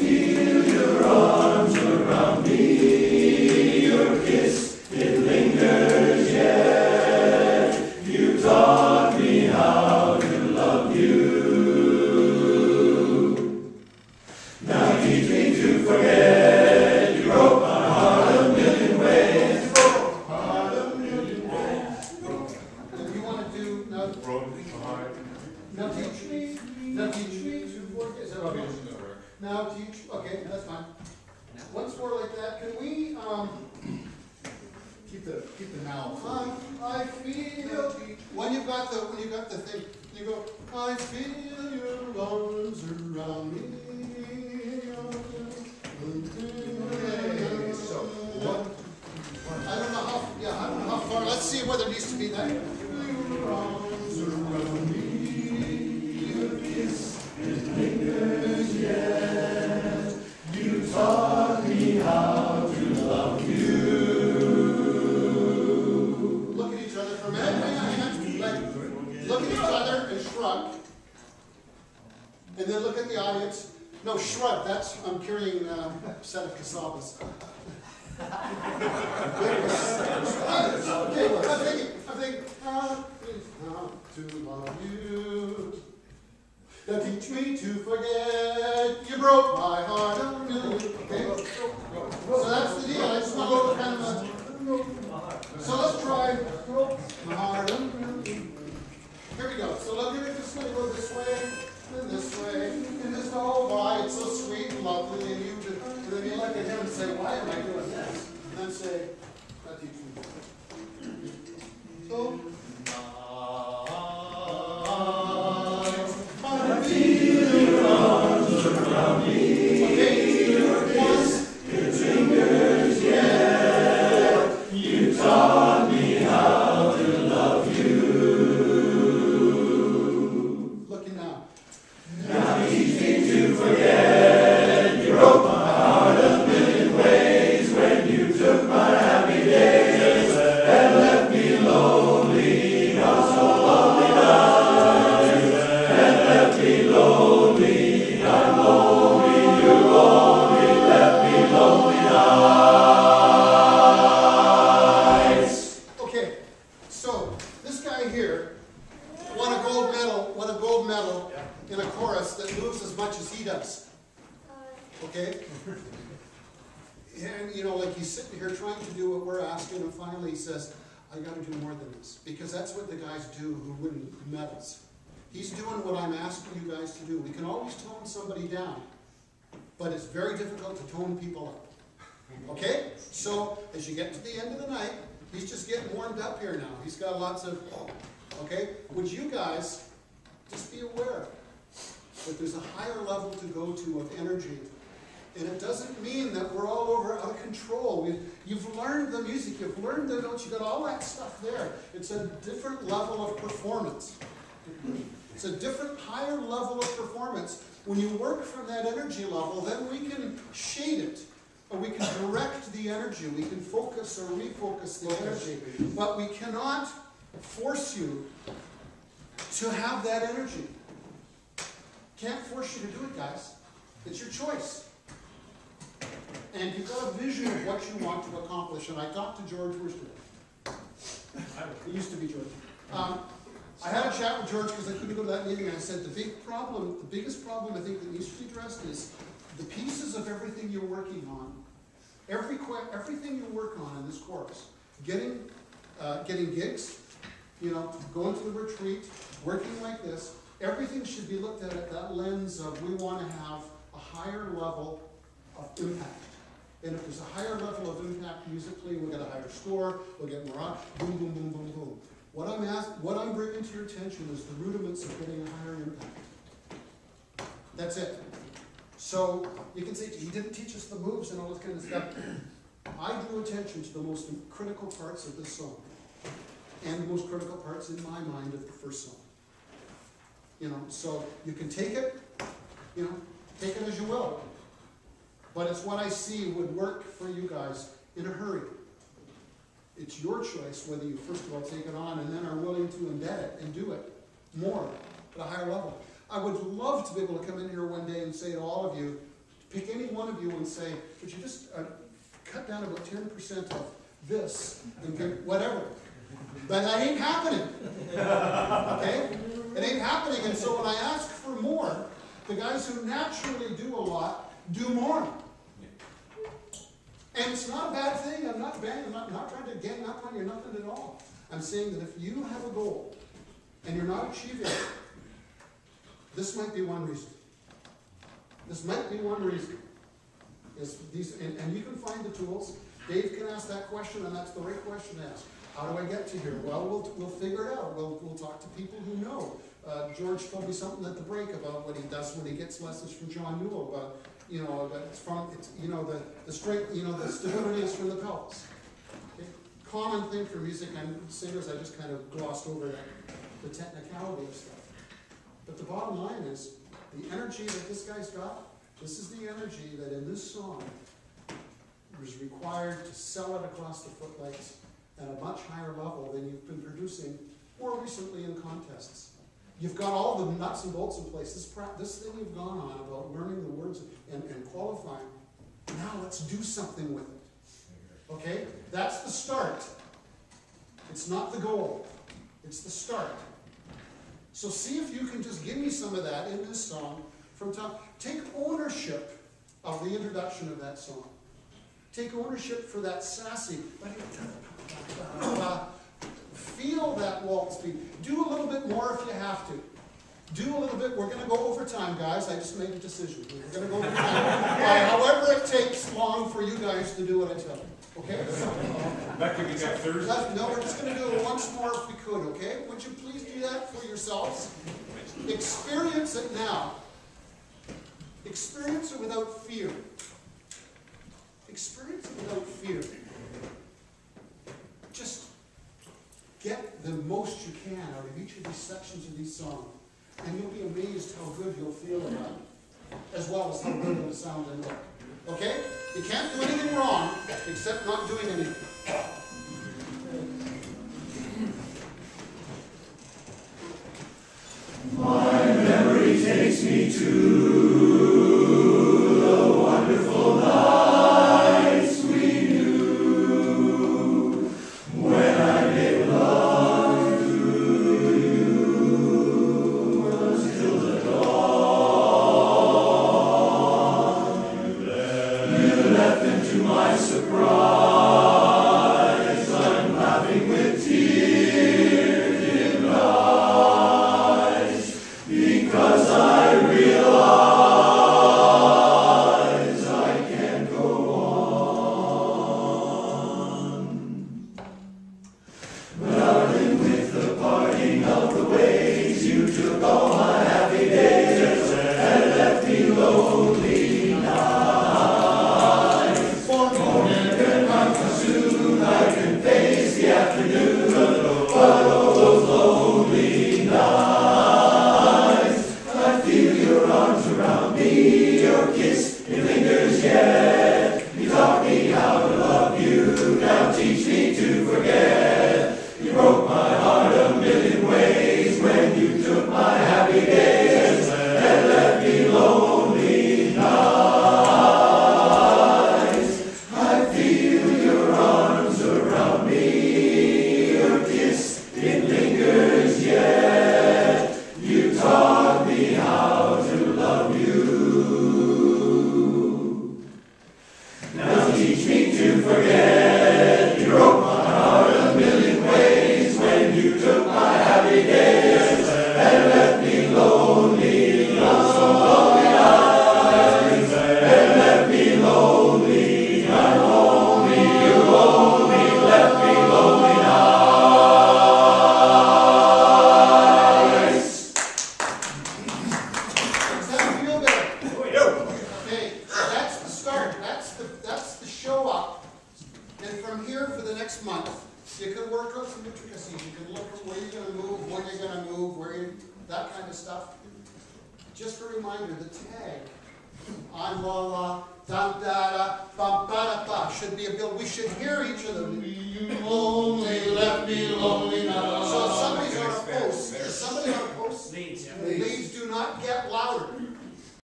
feel your arms around me, your kiss, it lingers yet. You taught me how to love you. Now teach me to forget. You broke my heart a million ways. You broke my heart a million ways. If you want to do now, Broke my heart. now teach me to forget. Is that okay? Now teach. Okay, that's fine. Once more like that. Can we keep the now? I feel when you got the thing, you go. I feel your arms around me. Okay, so what? I don't know how far. Let's see whether it needs to be that. Your arms around me. Your kiss, it lingers yet. You taught me how to love you. Look at each other for a minute. Like, look at each other and shrug. And then look at the audience. No, shrug. That's, I'm carrying a set of casabas. Okay, I'm thinking, how to love you. Now teach me to forget. You broke my heart. Okay, so that's the deal. I just want to go kind of a, so let's try my heart. Here we go. So look, you're just going to go this way and this way, and just oh why it's so sweet and lovely, and then you look at him and say, why am I doing this? And then say, that teach me. So. I feel your arms around me. Okay. Your kiss, it lingers yet. You taught me how to love you. Looking now. Now teach me to forget. You broke my heart a million ways when you took my happy days and left me lonely. Not so lonely nights and left me lonely. I'm lonely. You only left me lonely nights. Okay, so this guy here won a gold medal in a chorus that moves as much as he does. Okay? And you know, like he's sitting here trying to do what we're asking, and finally he says, I gotta do more than this. Because that's what the guys do who win medals. He's doing what I'm asking you guys to do. We can always tone somebody down, but it's very difficult to tone people up. Okay? So, as you get to the end of the night, he's just getting warmed up here now. He's got lots of, okay? Would you guys just be aware that there's a higher level to go to of energy? And it doesn't mean that we're all over out of control. You've learned the music, you've learned the notes, you've got all that stuff there. It's a different level of performance. It's a different, higher level of performance. When you work from that energy level, then we can shade it, or we can direct the energy. We can focus or refocus the energy. But we cannot force you to have that energy. Can't force you to do it, guys. It's your choice. And you've got a vision of what you want to accomplish. And I talked to George Worcester. It used to be George. I had a chat with George because I couldn't go to that meeting, and I said the biggest problem I think that needs to be addressed is the pieces of everything you're working on. Everything you work on in this course, getting gigs, you know, going to the retreat, working like this, everything should be looked at that lens of we want to have a higher level of impact. And if there's a higher level of impact musically, we'll get a higher score, we'll get more on, boom, boom, boom, boom, boom. What I'm bringing to your attention is the rudiments of getting a higher impact. That's it. So you can say, he didn't teach us the moves and all this kind of stuff. I drew attention to the most critical parts of this song. And the most critical parts in my mind of the first song. You know, so you can take it, you know, take it as you will. But it's what I see would work for you guys in a hurry. It's your choice whether you first of all take it on and then are willing to embed it and do it more at a higher level. I would love to be able to come in here one day and say to all of you, Pick any one of you and say, could you just cut down about 10% of this and get whatever. But that ain't happening. Okay? It ain't happening. And so when I ask for more, the guys who naturally do a lot do more. And it's not a bad thing. I'm not trying to gang up on you, nothing at all. I'm saying that if you have a goal and you're not achieving it, this might be one reason. This might be one reason. And you can find the tools. Dave can ask that question, and that's the right question to ask. How do I get to here? Well, we'll figure it out. We'll talk to people who know. George told me something at the break about what he does when he gets lessons from John Newell about, the strength, the stability is from the pelvis. Okay? Common thing for music and singers, I just kind of glossed over that, the technicality of stuff. But the bottom line is, the energy that this guy's got, this is the energy that in this song was required to sell it across the footlights at a much higher level than you've been producing more recently in contests. You've got all the nuts and bolts in place. This thing you've gone on about learning the words and qualifying, now let's do something with it. Okay? That's the start. It's not the goal. It's the start. So see if you can just give me some of that in this song from top. Take ownership of the introduction of that song. Take ownership for that sassy. Feel that waltz beat. Do a little bit more if you have to. Do a little bit. We're going to go over time, guys. I just made a decision. We're going to go over time. However it takes long for you guys to do what I tell you. Okay? That could be next Thursday. No, we're just going to do it once more if we could, okay? Would you please do that for yourselves? Experience it now. Experience it without fear. Experience it without fear. Just get the most you can out of each of these sections of these songs. And you'll be amazed how good you'll feel about it, as well as how good it'll sound and look. Okay? You can't do anything wrong except not doing anything. My memory takes me to the wonderful nights we knew when I made love to you until the dawn. You left, and to my surprise, I'm laughing with tears in my eyes, because I realize I can't go on. Darling, with the parting of the ways, you took all my happy days and left me lonely nights. For morning can come too soon, I can face the afternoon, but oh, those lonely nights. I feel your arms around me, your kiss, it lingers yet. You taught me how to love you, now teach me to forget. You broke my heart a million ways when you took my happy days and left me lonely nights. I feel your arms around me, your kiss, it lingers yet. You taught me how to love you. Now teach me to forget. You broke my heart a million ways when you took my happy days and left me lonely, oh so lonely nights, and left me lonely, I'm lonely, you only left me lonely nights. Does that feel better? Okay, that's the start. That's the show up. And from here for the next month, you can work out some intricacies. You can look at where you're going to move, when you're going to move, that kind of stuff. Just a reminder, the tag on la la, dum da da, bum ba da ba should be a build. We should hear each of them. You only left me lonely now. So if somebody's on a post, leads do not get louder.